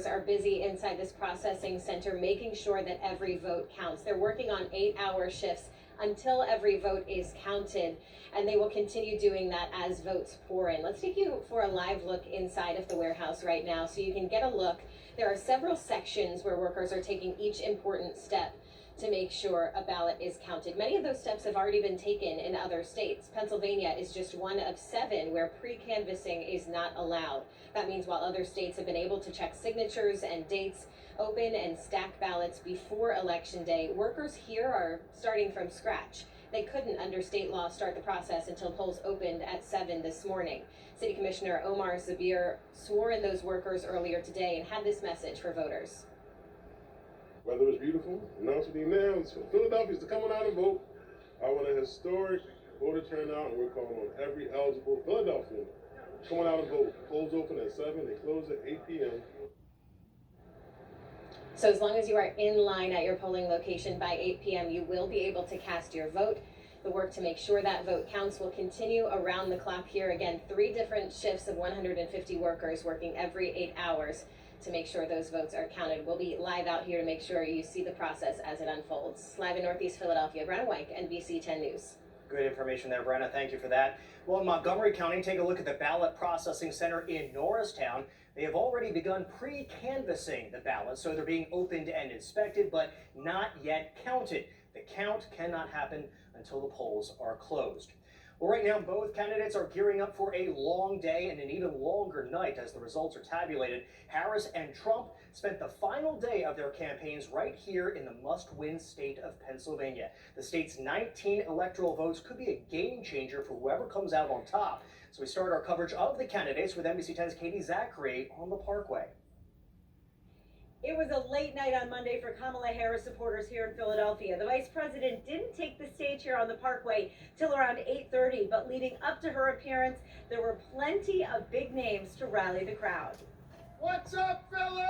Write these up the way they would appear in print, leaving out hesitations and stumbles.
workers are busy inside this processing center making sure that every vote counts. They're working on 8-hour shifts until every vote is counted, and they will continue doing that as votes pour in. Let's take you for a live look inside of the warehouse right now so you can get a look. There are several sections where workers are taking each important step to make sure a ballot is counted. Many of those steps have already been taken in other states. Pennsylvania is just one of 7 where pre-canvassing is not allowed. That means while other states have been able to check signatures and dates, open and stack ballots before Election Day, workers here are starting from scratch. They couldn't, under state law, start the process until polls opened at 7 this morning. City Commissioner Omar Zabir swore in those workers earlier today and had this message for voters. Weather is beautiful. Announce with you now, Philadelphians to come on out and vote. I want a historic voter turnout, and we're calling on every eligible Philadelphian to come on out and vote. Polls open at 7, they close at 8 p.m. So as long as you are in line at your polling location by 8 p.m., you will be able to cast your vote. The work to make sure that vote counts will continue around the clock here. Again, 3 different shifts of 150 workers working every 8 hours to make sure those votes are counted. We'll be live out here to make sure you see the process as it unfolds. Live in Northeast Philadelphia, Brenna Wank, NBC 10 News. Good information there, Brenna. Thank you for that. Well, in Montgomery County, take a look at the ballot processing center in Norristown. They have already begun pre-canvassing the ballots, so they're being opened and inspected, but not yet counted. The count cannot happen until the polls are closed. Well, right now, both candidates are gearing up for a long day and an even longer night as the results are tabulated. Harris and Trump spent the final day of their campaigns right here in the must-win state of Pennsylvania. The state's 19 electoral votes could be a game changer for whoever comes out on top. So we start our coverage of the candidates with NBC 10's Katie Zachary on the Parkway. It was a late night on Monday for Kamala Harris supporters here in Philadelphia. The vice president didn't take the stage here on the Parkway till around 8:30, but leading up to her appearance, there were plenty of big names to rally the crowd. What's up, Philly?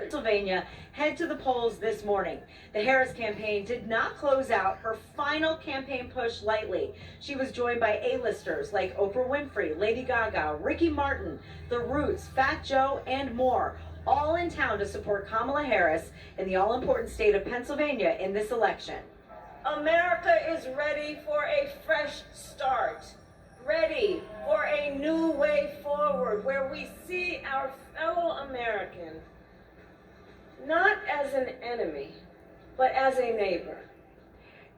Pennsylvania head to the polls this morning. The Harris campaign did not close out her final campaign push lightly. She was joined by A-listers like Oprah Winfrey, Lady Gaga, Ricky Martin, The Roots, Fat Joe, and more, all in town to support Kamala Harris in the all-important state of Pennsylvania in this election. America is ready for a fresh start, ready for a new way forward where we see our fellow American not as an enemy, but as a neighbor.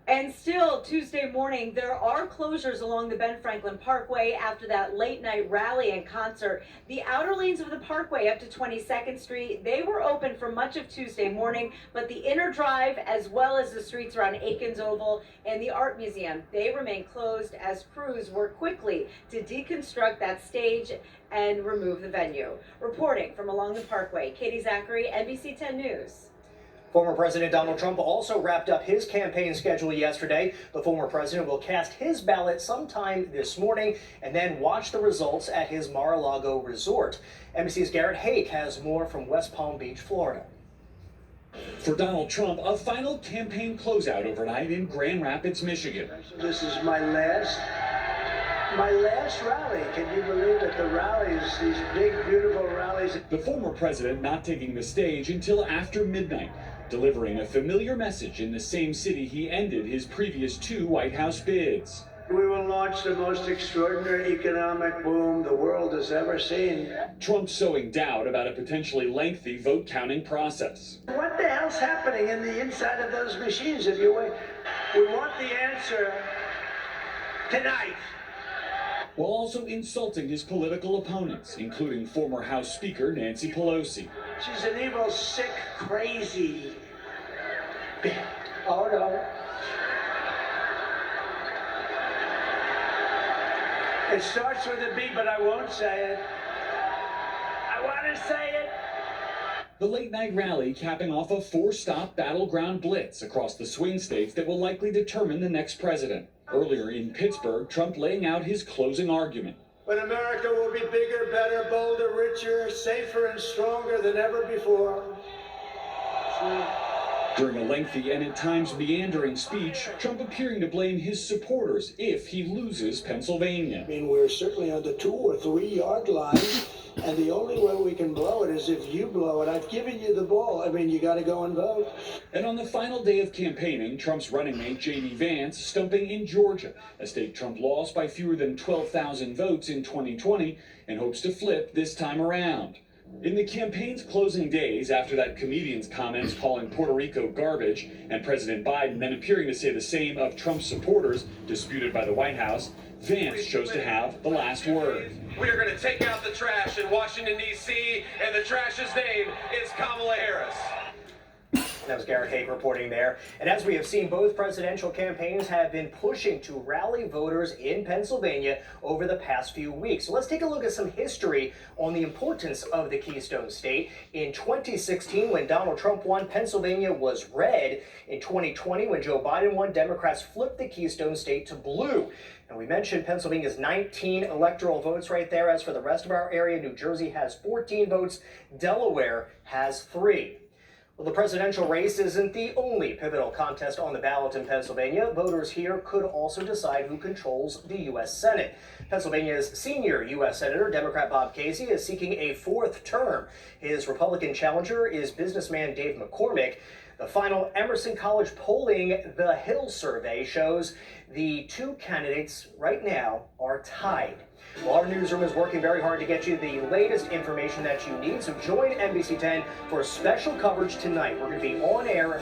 And still, Tuesday morning, there are closures along the Ben Franklin Parkway after that late night rally and concert. The outer lanes of the Parkway up to 22nd Street, they were open for much of Tuesday morning, but the inner drive, as well as the streets around Aikens Oval and the Art Museum, they remain closed as crews work quickly to deconstruct that stage and remove the venue. Reporting from along the Parkway, Katie Zachary, NBC 10 News. Former President Donald Trump also wrapped up his campaign schedule yesterday. The former president will cast his ballot sometime this morning and then watch the results at his Mar-a-Lago resort. NBC's Garrett Hake has more from West Palm Beach, Florida. For Donald Trump, a final campaign closeout overnight in Grand Rapids, Michigan. This is my last rally. Can you believe it? The rallies, these big, beautiful rallies. The former president not taking the stage until after midnight, delivering a familiar message in the same city he ended his previous 2 White House bids. We will launch the most extraordinary economic boom the world has ever seen. Trump sowing doubt about a potentially lengthy vote counting process. What the hell's happening in the inside of those machines? If you wait, we want the answer tonight. While also insulting his political opponents, including former House Speaker Nancy Pelosi. She's an evil, sick, crazy. Oh no. It starts with a B, but I won't say it. I want to say it. The late-night rally capping off a 4-stop battleground blitz across the swing states that will likely determine the next president. Earlier in Pittsburgh, Trump laying out his closing argument. But America will be bigger, better, bolder, richer, safer, and stronger than ever before. During a lengthy and at times meandering speech, Trump appearing to blame his supporters if he loses Pennsylvania. I mean, we're certainly on the 2 or 3 yard line, and the only way we can blow it is if you blow it. I've given you the ball. I mean, you got to go and vote. And on the final day of campaigning, Trump's running mate J.D. Vance stumping in Georgia, a state Trump lost by fewer than 12,000 votes in 2020 and hopes to flip this time around. In the campaign's closing days, after that comedian's comments calling Puerto Rico garbage, and President Biden then appearing to say the same of Trump's supporters, disputed by the White House, Vance chose to have the last word. We are going to take out the trash in Washington, D.C., and the trash's name is Kamala Harris. That was Garrett Haig reporting there. And as we have seen, both presidential campaigns have been pushing to rally voters in Pennsylvania over the past few weeks. So let's take a look at some history on the importance of the Keystone State. In 2016, when Donald Trump won, Pennsylvania was red. In 2020, when Joe Biden won, Democrats flipped the Keystone State to blue. And we mentioned Pennsylvania's 19 electoral votes right there. As for the rest of our area, New Jersey has 14 votes. Delaware has 3. Well, the presidential race isn't the only pivotal contest on the ballot in Pennsylvania. Voters here could also decide who controls the U.S. Senate. Pennsylvania's senior U.S. Senator, Democrat Bob Casey, is seeking a 4th term. His Republican challenger is businessman Dave McCormick. The final Emerson College polling, The Hill survey, shows the 2 candidates right now are tied. Well, our newsroom is working very hard to get you the latest information that you need, so join NBC 10 for special coverage tonight. We're going to be on air